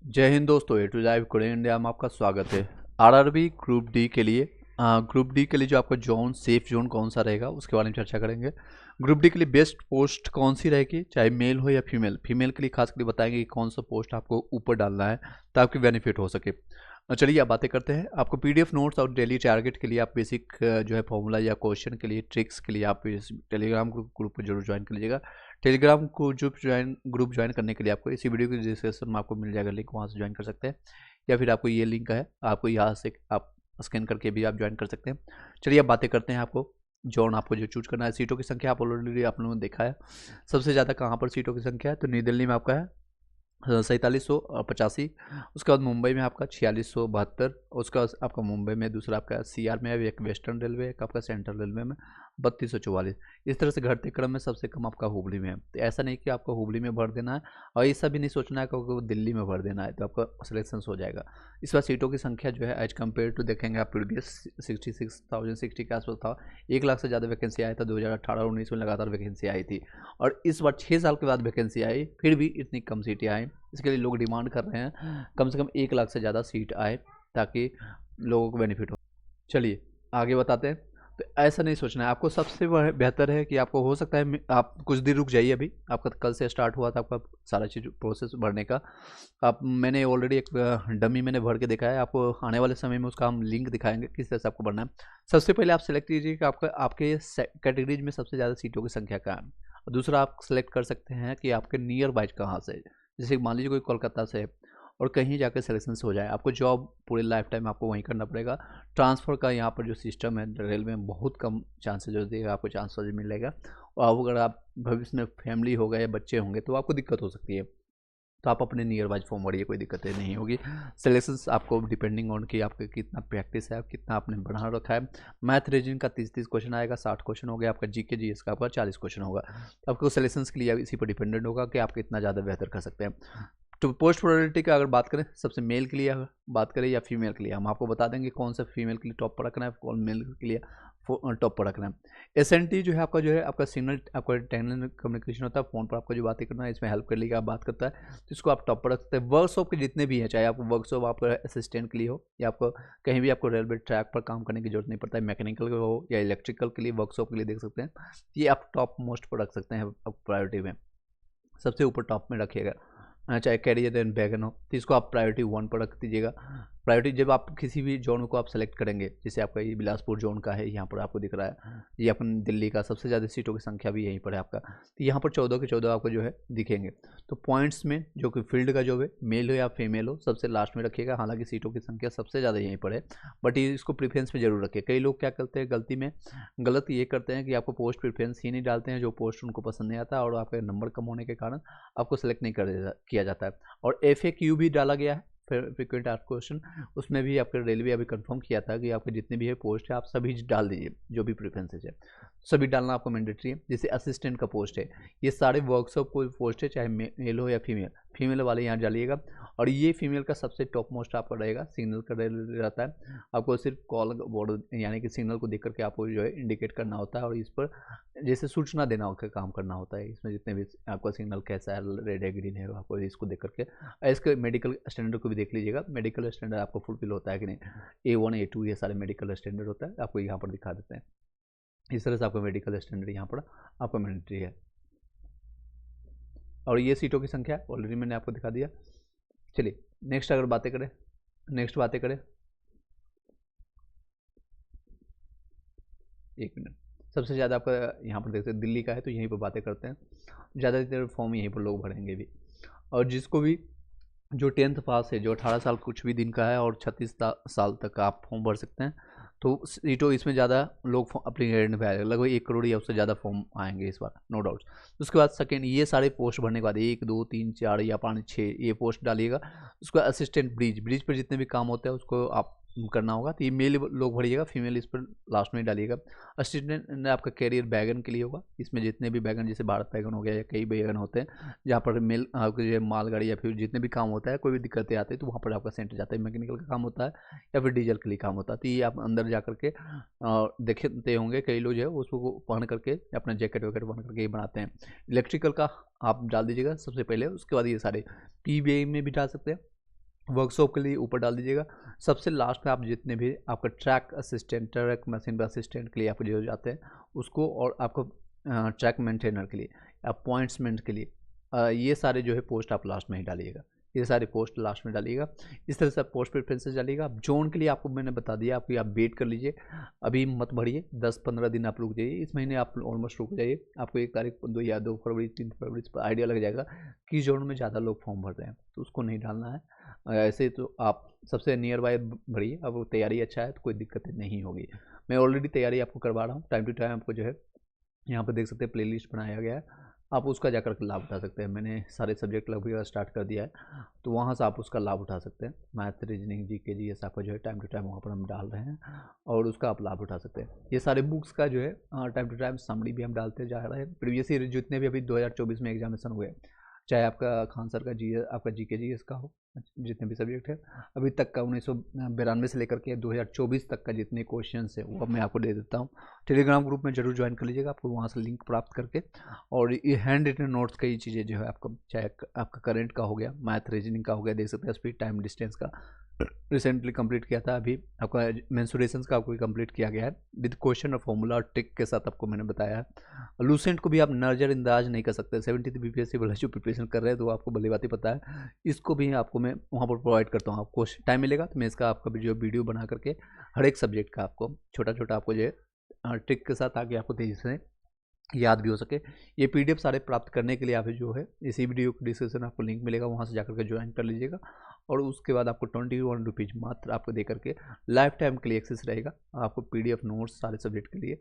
जय हिंद दोस्तों, ए to live Korean India में आपका स्वागत है। आरआरबी ग्रुप डी के लिए जो आपका जोन सेफ जोन कौन सा रहेगा उसके बारे में चर्चा करेंगे। ग्रुप डी के लिए बेस्ट पोस्ट कौन सी रहेगी, चाहे मेल हो या फीमेल। फीमेल के लिए खास करके बताएंगे कि कौन सा पोस्ट आपको ऊपर डालना है ताकि बेनिफिट हो सके। चलिए आप बातें करते हैं। आपको पीडीएफ नोट्स और डेली टारगेट के लिए आप बेसिक जो है फॉर्मूला या क्वेश्चन के लिए ट्रिक्स के लिए आप इस टेलीग्राम ग्रुप को जरूर ज्वाइन कर लीजिएगा। टेलीग्राम को ग्रुप ज्वाइन करने के लिए आपको इसी वीडियो के डिस्क्रिप्शन में आपको मिल जाएगा लिंक, वहाँ से ज्वाइन कर सकते हैं, या फिर आपको ये लिंक है आपको यहाँ से आप स्कैन करके भी आप ज्वाइन कर सकते हैं। चलिए अब बातें करते हैं। आपको जोन आपको जो चूज करना है, सीटों की संख्या आप ऑलरेडी आप लोगों ने देखा है। सबसे ज़्यादा कहाँ पर सीटों की संख्या है, तो नई दिल्ली में आपका है 4785। उसके बाद मुंबई में आपका 4672। उसका आपका मुंबई में दूसरा आपका सीआर में है, एक वेस्टर्न रेलवे, एक आपका सेंट्रल रेलवे में 3244। इस तरह से घटते क्रम में सबसे कम आपका हुबली में है। तो ऐसा नहीं कि आपको हुबली में भर देना है और ऐसा भी नहीं सोचना है कि आपको दिल्ली में भर देना है तो आपका सिलेक्शन हो जाएगा। इस बार सीटों की संख्या जो है एज कम्पेयर टू देखेंगे आप प्रीवियस 66,060 के आसपास था। 1 लाख से ज़्यादा वैकेंसी आया था 2018-19 में, लगातार वैकेंसी आई थी। और इस बार 6 साल के बाद वैकेंसी आई, फिर भी इतनी कम सीटें आई। इसके लिए लोग डिमांड कर रहे हैं कम से कम 1 लाख से ज़्यादा सीट आए ताकि लोगों को बेनिफिट हो। चलिए आगे बताते हैं। तो ऐसा नहीं सोचना है, आपको सबसे बेहतर है कि आपको हो सकता है आप कुछ दिन रुक जाइए। अभी आपका कल से स्टार्ट हुआ था आपका सारा चीज़ प्रोसेस भरने का। आप मैंने ऑलरेडी एक डमी मैंने भर के दिखाया है। आपको आने वाले समय में उसका हम लिंक दिखाएंगे किस तरह से आपको भरना है। सबसे पहले आप सेलेक्ट कीजिए कि आपका आपके कैटेगरीज में सबसे ज़्यादा सीटों की संख्या कहाँ है। और दूसरा आप सेलेक्ट कर सकते हैं कि आपके नियर बाइज कहाँ से, जैसे मान लीजिए कोई कोलकाता से है और कहीं जाकर सिलेक्शन हो जाए, आपको जॉब पूरे लाइफ टाइम आपको वहीं करना पड़ेगा। ट्रांसफ़र का यहाँ पर जो सिस्टम है रेलवे में बहुत कम चांसेज होती है आपको ट्रांसफ़र मिलेगा। और अगर आप भविष्य में फैमिली होगा या बच्चे होंगे तो आपको दिक्कत हो सकती है। तो आप अपने नियर बाइज फॉर्म भरिए, कोई दिक्कत नहीं होगी। सिलेक्शंस आपको डिपेंडिंग ऑन कि आपका कितना प्रैक्टिस है, कितना आपने बढ़ा रखा है। मैथ रीजनिंग का 30-30 क्वेश्चन आएगा, 60 क्वेश्चन हो गया। आपका जीके जीएस का आपका 40 क्वेश्चन होगा। तो आपको सिलेक्शंस के लिए इसी पर डिपेंडेंट होगा कि आप कितना ज़्यादा बेहतर कर सकते हैं। तो पोस्ट प्रोबेबिलिटी का अगर बात करें, सबसे मेल के लिए अगर बात करें या फीमेल के लिए, हम आपको बता देंगे कौन सा फीमेल के लिए टॉप पर रखना है, कौन मेल के लिए टॉप पर रखना है। एसएनटी जो है आपका सिग्नल आपका टेक्निकल कम्युनिकेशन होता है, फ़ोन पर आपको जो बातें करना है इसमें हेल्प कर लेगा, बात करता है, तो इसको आप टॉप पर रख सकते हैं। वर्कशॉप के जितने भी हैं, चाहे आपको वर्कशॉप आपका असिस्टेंट के लिए हो या आपको कहीं भी आपको रेलवे ट्रैक पर काम करने की जरूरत नहीं पड़ता है, मैकेनिकल हो या इलेक्ट्रिकल के लिए वर्कशॉप के लिए देख सकते हैं, ये आप टॉप मोस्ट पर रख सकते हैं। प्रायोरिटी में सबसे ऊपर टॉप में रखिएगा। चाहे कैरियर एंड बैगन हो तो इसको आप प्रायोरिटी 1 पर रख दीजिएगा। प्रायोरिटी जब आप किसी भी जोन को आप सेलेक्ट करेंगे, जैसे आपका ये बिलासपुर जोन का है, यहाँ पर आपको दिख रहा है, ये अपन दिल्ली का सबसे ज़्यादा सीटों की संख्या भी यहीं पर है आपका, तो यहाँ पर 14 के 14 आपको जो है दिखेंगे। तो पॉइंट्स में जो कि फील्ड का जो है मेल हो या फीमेल हो सबसे लास्ट में रखिएगा। हालांकि सीटों की संख्या सबसे ज़्यादा यहीं पर है, बट ये इसको प्रीफरेंस में जरूर रखिए। कई लोग क्या करते हैं गलती में, गलत ये करते हैं कि आपको पोस्ट प्रीफरेंस ही नहीं डालते हैं, जो पोस्ट उनको पसंद नहीं आता, और आपका नंबर कम होने के कारण आपको सेलेक्ट नहीं किया जाता है। और FAQ भी डाला गया है, फ्रिक्वेंट आस्क्ड क्वेश्चन, उसमें भी आपका रेलवे अभी कंफर्म किया था कि आपके जितने भी है पोस्ट है आप सभी डाल दीजिए, जो भी प्रेफरेंसेज है सभी डालना आपको मैंडेटरी है। जैसे असिस्टेंट का पोस्ट है, ये सारे वर्कशॉप को पोस्ट है, चाहे मेल हो या फीमेल, फीमेल वाले यहाँ डालिएगा। और ये फीमेल का सबसे टॉप मोस्ट आपका रहेगा, सिग्नल का रहता है। आपको सिर्फ कॉल बोर्ड यानी कि सिग्नल को देख करके आपको जो है इंडिकेट करना होता है और इस पर जैसे सूचना देना होकर काम करना होता है। इसमें जितने भी आपका सिग्नल कैसा है, रेड है ग्रीन है, आपको इसको देख करके इसके मेडिकल स्टैंडर्ड को भी देख लीजिएगा। मेडिकल स्टैंडर्ड आपको फुलफिल होता है कि नहीं, A1 A2 ये सारे मेडिकल स्टैंडर्ड होता है, आपको यहाँ पर दिखा देते हैं। इस तरह से आपका मेडिकल स्टैंडर्ड यहाँ पर आपका मैंडेटरी है। और ये सीटों की संख्या ऑलरेडी मैंने आपको दिखा दिया। चलिए नेक्स्ट अगर बातें करें, एक मिनट। सबसे ज़्यादा आपका यहाँ पर देखते हैं दिल्ली का है, तो यहीं पर बातें करते हैं। ज़्यादातर फॉर्म यहीं पर लोग भरेंगे भी। और जिसको भी जो 10th पास है, जो 18 साल कुछ भी दिन का है और 36 साल तक आप फॉर्म भर सकते हैं। तो सीटों इसमें ज़्यादा लोग एप्लीकेंट पे आएगा, लगभग 1 करोड़ या उससे ज़्यादा फॉर्म आएंगे इस बार, नो डाउट। उसके बाद सेकेंड, ये सारे पोस्ट भरने के बाद 1 2 3 4 या 5 6 ये पोस्ट डालिएगा। उसका असिस्टेंट ब्रिज पर जितने भी काम होते हैं उसको आप करना होगा, तो ये मेल लोग भरिएगा, फीमेल इस पर लास्ट में डालिएगा। असिस्टेंट आपका कैरियर बैगन के लिए होगा, इसमें जितने भी बैगन, जैसे भारत बैगन हो गया या कई बैगन होते हैं जहाँ पर मेल आपके मालगाड़ी या फिर जितने भी काम होता है, कोई भी दिक्कतें आती है तो वहाँ पर आपका सेंटर जाता है। मैकेनिकल का काम होता है या फिर डीजल के लिए काम होता है, तो ये आप अंदर जा करके देखते होंगे कई लोग जो है उसको पहन करके अपना जैकेट वैकेट पहन करके ये बनाते हैं। इलेक्ट्रिकल का आप डाल दीजिएगा सबसे पहले, उसके बाद ये सारे PBI में भी डाल सकते हैं। वर्कशॉप के लिए ऊपर डाल दीजिएगा। सबसे लास्ट में आप जितने भी आपका track assistant, track machine assistant के लिए आप जो जाते हैं उसको, और आपको ट्रैक मेंटेनर के लिए, आप पॉइंट्समेंट के लिए, ये सारे जो है पोस्ट आप लास्ट में ही डालिएगा। ये सारे पोस्ट लास्ट में डालिएगा। इस तरह से आप पोस्ट प्रेफरेंसेस डालिएगा। आप जोन के लिए आपको मैंने बता दिया, आप वेट कर लीजिए, अभी मत भरिए, 10-15 दिन आप रुक जाइए। इस महीने आप ऑलमोस्ट रुक जाइए, आपको 1 तारीख 2 फरवरी 3 फरवरी पर आइडिया लग जाएगा कि जोन में ज़्यादा लोग फॉर्म भर रहे हैं, तो उसको नहीं डालना है। ऐसे तो आप सबसे नियर बाय भरिए। अब तैयारी अच्छा है तो कोई दिक्कत नहीं होगी। मैं ऑलरेडी तैयारी आपको करवा रहा हूँ, टाइम टू टाइम आपको जो है यहाँ पर देख सकते हैं प्लेलिस्ट बनाया गया है, आप उसका जाकर के लाभ उठा सकते हैं। मैंने सारे सब्जेक्ट लगभग स्टार्ट कर दिया है, तो वहाँ से आप उसका लाभ उठा सकते हैं। मैथ, रीजनिंग, जीके, जीएस आपका जो है टाइम टू टाइम वहाँ पर हम डाल रहे हैं, और उसका आप लाभ उठा सकते हैं। ये सारे बुक्स का जो है टाइम टू टाइम समरी भी हम डालते जा रहे हैं। प्रीवियस ईयर जितने भी अभी 2024 में एग्जामिनेशन हुए, चाहे आपका खान सर का आपका जीके जीएस का हो, जितने भी सब्जेक्ट है अभी तक का 1992 से लेकर के 2024 तक का जितने क्वेश्चन है वो मैं आपको दे देता हूँ। टेलीग्राम ग्रुप में जरूर ज्वाइन कर लीजिएगा, आपको वहाँ से लिंक प्राप्त करके। और ये हैंड रिटन नोट्स कई चीज़ें जो है आपका, चाहे आपका करंट का हो गया, मैथ रीजनिंग का हो गया, देख सकते हैं स्पीड, टाइम, डिस्टेंस का रिसेंटली कंप्लीट किया था। अभी आपका मेंसुरेशन का आपको कंप्लीट किया गया है विद क्वेश्चन और फॉर्मूला और ट्रिक के साथ, आपको मैंने बताया है। लूसेंट को भी आप नज़रअंदाज नहीं कर सकते। 70 बीपीएससी वाला जो प्रिपरेशन कर रहे हैं तो आपको भली बात ही पता है। इसको भी आपको मैं वहाँ पर प्रोवाइड करता हूँ। आपको टाइम मिलेगा तो मैं इसका आपका जो वीडियो बना करके हर एक सब्जेक्ट का आपको छोटा छोटा आपको जो है ट्रिक के साथ आगे आपको तेजी से याद भी हो सके। ये पीडीएफ सारे प्राप्त करने के लिए आप जो है इसी वीडियो को डिस्क्रिप्शन आपको लिंक मिलेगा, वहाँ से जाकर के ज्वाइन कर लीजिएगा। और उसके बाद आपको 21 रुपीज़ मात्र आपको दे करके लाइफ टाइम के लिए एक्सेस रहेगा। आपको पीडीएफ नोट्स सारे सब्जेक्ट के लिए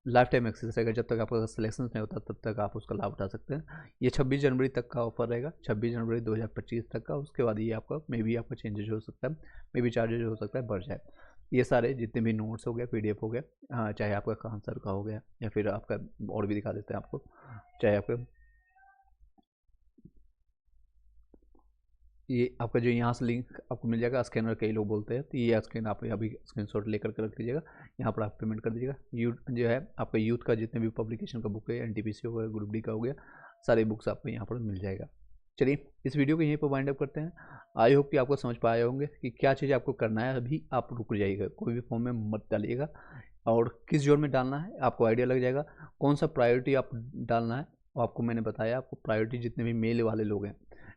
लाइफ टाइम एक्सेस रहेगा। जब तक आपका सिलेक्शन नहीं होता तब तक आप उसका लाभ उठा सकते हैं। ये 26 जनवरी तक का ऑफर रहेगा, 26 जनवरी 2025 तक का। उसके बाद ये आपका मे बी आपका चेंजेस हो सकता है, मे बी चार्जेज हो सकता है बढ़ जाए। ये सारे जितने भी नोट्स हो गए, पीडीएफ हो गया, चाहे आपका खान सर का हो गया या फिर आपका और भी दिखा देते हैं आपको, चाहे आपका ये आपका जो यहाँ से लिंक आपको मिल जाएगा, स्कैनर कई लोग बोलते हैं, तो ये स्कैन आप अभी स्क्रीनशॉट लेकर के रख लीजिएगा। यहाँ पर आप पेमेंट कर दीजिएगा। जो है आपका यूथ का जितने भी पब्लिकेशन का बुक है, एनटीपीसी हो गया, ग्रुप डी का हो गया, सारे बुक्स आपको यहाँ पर मिल जाएगा। चलिए इस वीडियो को यहीं पर वाइंड अप करते हैं। आई होप कि आपको समझ पाए होंगे कि क्या चीज़ आपको करना है। अभी आप रुक जाइएगा, कोई भी फॉर्म में मत डालिएगा, और किस जोन में डालना है आपको आइडिया लग जाएगा। कौन सा प्रायोरिटी आप डालना है वो आपको मैंने बताया। आपको प्रायोरिटी जितने भी मेल वाले लोग हैं,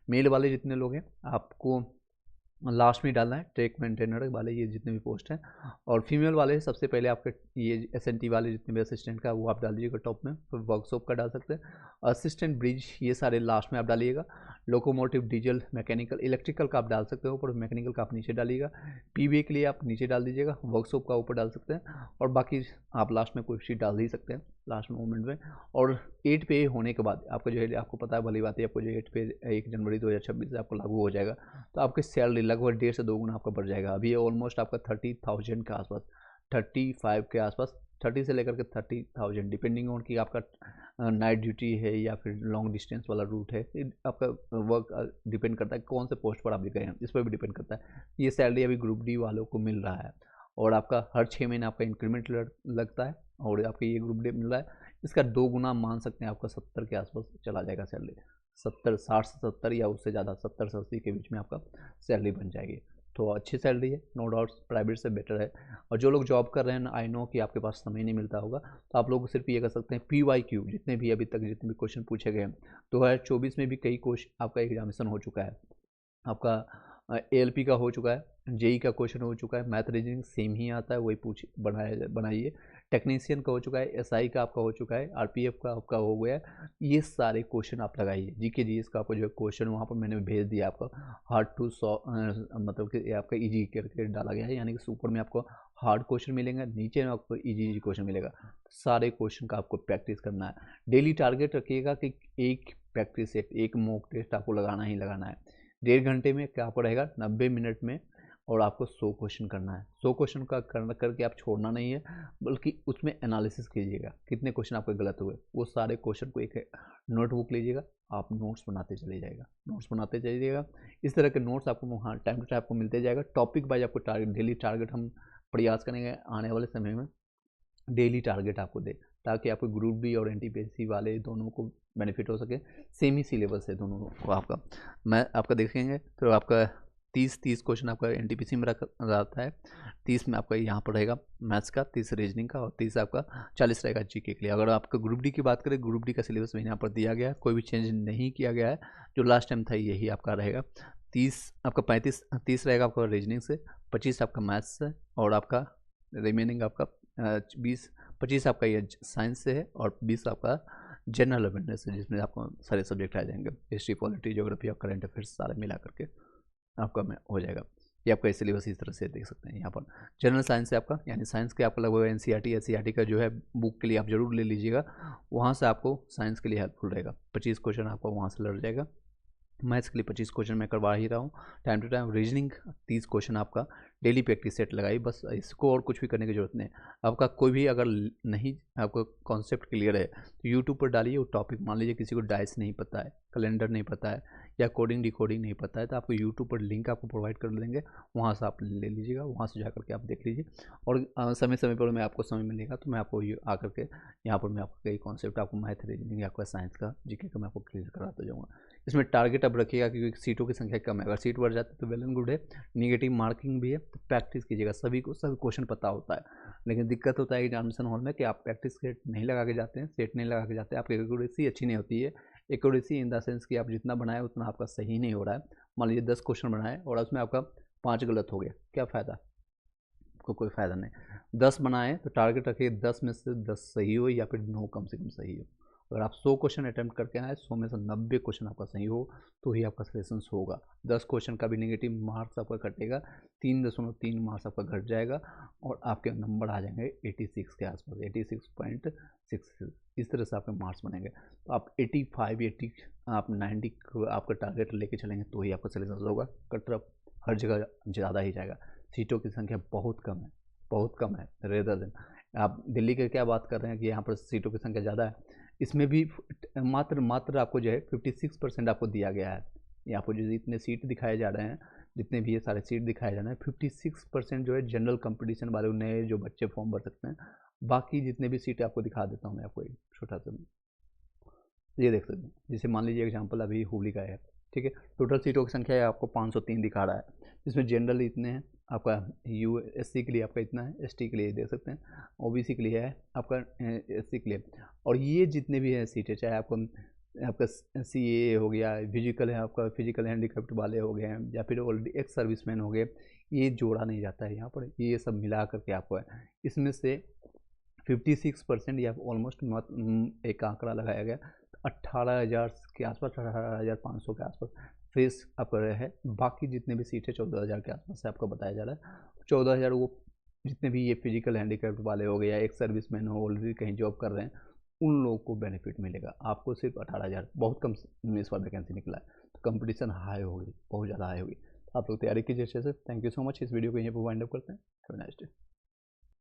मेल वाले जितने लोग हैं आपको लास्ट में डालना है। ट्रैक मेंटेनर वाले ये जितने भी पोस्ट हैं, और फीमेल वाले सबसे पहले आपके ये एसएनटी वाले जितने भी असिस्टेंट का वो आप डाल दीजिएगा टॉप में। फिर वर्कशॉप का डाल सकते हैं, असिस्टेंट ब्रिज ये सारे लास्ट में आप डालिएगा। लोकोमोटिव, डीजल, मैकेनिकल, इलेक्ट्रिकल का आप डाल सकते हो ऊपर, मैकेनिकल का आप नीचे डालिएगा। पीवीए के लिए आप नीचे डाल दीजिएगा, वर्कशॉप का ऊपर डाल सकते हैं, और बाकी आप लास्ट में कोई शीट डाल ही सकते हैं लास्ट मोमेंट में। और 8 पे होने के बाद आपको जो है, आपको पता है भली बात है, आपको जो 8 पे 1 जनवरी 2026 से आपको लागू हो जाएगा, तो आपकी सैलरी लगभग 1.5 से 2 गुना आपका बढ़ जाएगा। अभी ये ऑलमोस्ट आपका 30,000 के आसपास, 35 के आसपास, 30 से लेकर के 30,000 डिपेंडिंग ऑन कि आपका नाइट ड्यूटी है या फिर लॉन्ग डिस्टेंस वाला रूट है। आपका वर्क डिपेंड करता है कौन से पोस्ट पर आप गए हैं, इस पर भी डिपेंड करता है। ये सैलरी अभी ग्रुप डी वालों को मिल रहा है, और आपका हर 6 महीने आपका इंक्रीमेंट लगता है, और आपका ये ग्रुप डी मिल रहा है। इसका 2 गुना मान सकते हैं, आपका 70 के आसपास चला जाएगा सैलरी। 70, 60 से 70 या उससे ज़्यादा, 70 से 80 के बीच में आपका सैलरी बन जाएगी। तो अच्छी सैलरी है, नो डाउट प्राइवेट से बेटर है। और जो लोग जॉब कर रहे हैं, आई नो कि आपके पास समय नहीं मिलता होगा, तो आप लोग सिर्फ ये कर सकते हैं PYQ जितने भी अभी तक जितने भी क्वेश्चन पूछे गए हैं, 2024 में भी कई क्वेश्चन आपका एग्जामिनेशन हो चुका है। आपका ALP का हो चुका है, JEE का क्वेश्चन हो चुका है, मैथ रीजनिंग सेम ही आता है, वही बनाइए। टेक्नीशियन का हो चुका है, SI का आपका हो चुका है, RPF का आपका हो गया है। ये सारे क्वेश्चन आप लगाइए। GK GS का आपको जो है क्वेश्चन वहाँ पर मैंने भेज दिया आपको, हार्ड टू मतलब कि आपका ईजी करके डाला गया है, यानी कि ऊपर में आपको हार्ड क्वेश्चन मिलेंगे, नीचे में आपको इजी क्वेश्चन मिलेगा। सारे क्वेश्चन का आपको प्रैक्टिस करना है। डेली टारगेट रखिएगा कि एक प्रैक्टिस सेट, एक मॉक टेस्ट आपको लगाना ही लगाना है। 1.5 घंटे में क्या आपको रहेगा, 90 मिनट में, और आपको 100 क्वेश्चन करना है। 100 क्वेश्चन का करके आप छोड़ना नहीं है, बल्कि उसमें एनालिसिस कीजिएगा कितने क्वेश्चन आपके गलत हुए। वो सारे क्वेश्चन को एक नोटबुक लीजिएगा, आप नोट्स बनाते चले जाएगा, नोट्स बनाते जाइएगा। इस तरह के नोट्स आपको वहाँ टाइम टू टाइम आपको मिलते जाएगा। टॉपिक वाइज आपको टारगेट, डेली टारगेट हम प्रयास करेंगे आने वाले समय में डेली टारगेट आपको दे, ताकि आपको ग्रुप डी और NTPC वाले दोनों को बेनिफिट हो सके। सेम ही सिलेबस है दोनों को आपका। मैं आपका देखेंगे तो आपका 30 क्वेश्चन आपका एनटीपीसी में रहता है। 30 में आपका यहाँ पर रहेगा मैथ्स का, 30 रीजनिंग का और 30 आपका 40 रहेगा जीके के लिए। अगर आपका ग्रुप डी की बात करें, ग्रुप डी का सिलेबस में यहाँ पर दिया गया है, कोई भी चेंज नहीं किया गया है, जो लास्ट टाइम था यही आपका रहेगा। 30 रहेगा आपका रीजनिंग से, 25 आपका मैथ्स से और आपका रिमेनिंग आपका 25 आपका ये साइंस से है और 20 आपका जनरल अवेयरनेस है, जिसमें आपको सारे सब्जेक्ट आ जाएंगे, हिस्ट्री, पॉलिटी, ज्योग्राफी और करंट अफेयर्स सारे मिला करके आपका में हो जाएगा। ये आपका सिलेबस इस तरह से देख सकते हैं यहाँ पर। जनरल साइंस से आपका यानी साइंस के आपका लगभग एनसीईआरटी का जो है बुक के लिए आप जरूर ले लीजिएगा, वहाँ से आपको साइंस के लिए हेल्पफुल रहेगा। 25 क्वेश्चन आपका वहाँ से लड़ जाएगा। मैथ्स के लिए 25 क्वेश्चन मैं करवा ही रहा हूँ time to time. Reasoning 30 question आपका डेली प्रैक्टिस सेट लगाई, बस इसको और कुछ भी करने की जरूरत नहीं। आपका कोई भी अगर नहीं आपको कॉन्सेप्ट क्लियर है तो यूट्यूब पर डालिए वो टॉपिक। मान लीजिए किसी को डाइस नहीं पता है, कैलेंडर नहीं पता है या कोडिंग डिकोडिंग नहीं पता है, तो आपको यूट्यूब पर लिंक आपको प्रोवाइड कर देंगे, वहाँ से आप ले लीजिएगा, वहाँ से जा करके आप देख लीजिए। और समय समय पर मैं आपको समय मिलेगा तो मैं आपको आकर के यहाँ पर मैं आपको कई कॉन्सेप्ट आपको मैथ, रीजनिंग या आपका साइंस का, जीके का मैं आपको क्लियर कराता जाऊँगा। इसमें टारगेट अब रखिएगा क्योंकि सीटों की संख्या कम है। अगर सीट बढ़ जाती है तो वेल एंड गुड है, निगेटिव मार्किंग भी है, तो प्रैक्टिस कीजिएगा। सभी को सभी क्वेश्चन पता होता है, लेकिन दिक्कत होता है एग्जामिनेशन हॉल में कि आप प्रैक्टिस सेट नहीं लगा के जाते हैं, सेट नहीं लगा के जाते हैं, आपकी एक्यूरेसी अच्छी नहीं होती है। एक्यूरेसी इन द सेंस कि आप जितना बनाए उतना आपका सही नहीं हो रहा है। मान लीजिए 10 क्वेश्चन बनाए और उसमें आपका 5 गलत हो गया, क्या फ़ायदा? आपको कोई फ़ायदा नहीं। 10 बनाए तो टारगेट रखिए 10 में से 10 सही हो या फिर 9 कम से कम सही हो। अगर आप 100 क्वेश्चन अटैम्प्ट करके आए, 100 में से 90 क्वेश्चन आपका सही हो तो ही आपका सिलेक्शन होगा। 10 क्वेश्चन का भी नेगेटिव मार्क्स आपका कटेगा, 3.3 मार्क्स आपका घट जाएगा और आपके नंबर आ जाएंगे 86 के आसपास, 86.66। इस तरह से आपके मार्क्स बनेंगे। तो आप 85, 80, आप 90 आपका टारगेट लेके चलेंगे तो ही आपका सिलेक्शन होगा। कट हर जगह ज़्यादा ही जाएगा, सीटों की संख्या बहुत कम है, बहुत कम है। रेदर देन आप दिल्ली की क्या बात कर रहे हैं कि यहाँ पर सीटों की संख्या ज़्यादा है, इसमें भी मात्र आपको जो है 56% आपको दिया गया है। यहाँ पर जो जितने सीट दिखाए जा रहे हैं, जितने भी ये सारे सीट दिखाए जा रहे हैं, 56% जो है जनरल कंपटीशन वाले नए जो बच्चे फॉर्म भर सकते हैं। बाकी जितने भी सीटें आपको दिखा देता हूँ मैं आपको एक छोटा सा, ये देख सकते हैं। जैसे मान लीजिए एग्जाम्पल अभी हुबली का है, ठीक है। टोटल सीटों की संख्या है आपको 503 दिखा रहा है, जिसमें जनरल इतने हैं, आपका यूएससी के लिए आपका इतना है, एसटी के लिए देख सकते हैं, ओबीसी के लिए है आपका, एससी के लिए। और ये जितने भी हैं सीटें, चाहे आपका सीए हो गया, फिजिकल है आपका, फिजिकल हैंडीक्राफ्ट वाले हो गए हैं या फिर ऑलरेडी एक्स सर्विसमैन हो गए, ये जोड़ा नहीं जाता है यहाँ पर, ये सब मिला करके आपको है। इसमें से 56% या ऑलमोस्ट एक आंकड़ा लगाया गया 18,000 के आसपास, 18,500 के आसपास फेस आपका है। बाकी जितने भी सीटें 14,000 के आसपास से आपको बताया जा रहा है। 14,000 वो जितने भी ये फिजिकल हैंडीक्राफ्ट वाले हो गए या एक सर्विसमैन हो, ऑलरेडी कहीं जॉब कर रहे हैं, उन लोगों को बेनिफिट मिलेगा। आपको सिर्फ 18,000, बहुत कम इस बार वैकेंसी निकला है, तो कंपटीशन हाई होगी, बहुत ज़्यादा हाई होगी। आप लोग तैयारी कीजिए अच्छे से। Thank you so much. इस वीडियो को यहीं पर वाइंड अप करते हैं। Have a nice day.